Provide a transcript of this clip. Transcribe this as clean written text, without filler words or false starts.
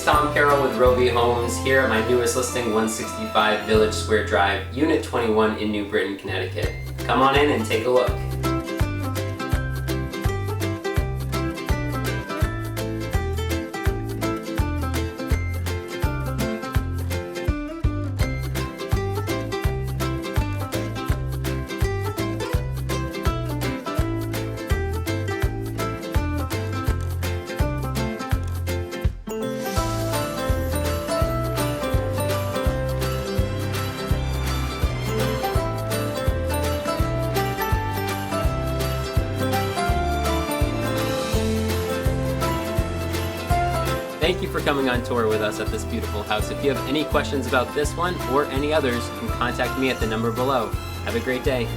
Tom Caroll with Rovi Homes here at my newest listing, 165 Village Square Drive, Unit 21 in New Britain, Connecticut. Come on in and take a look. Thank you for coming on tour with us at this beautiful house. If you have any questions about this one or any others, you can contact me at the number below. Have a great day.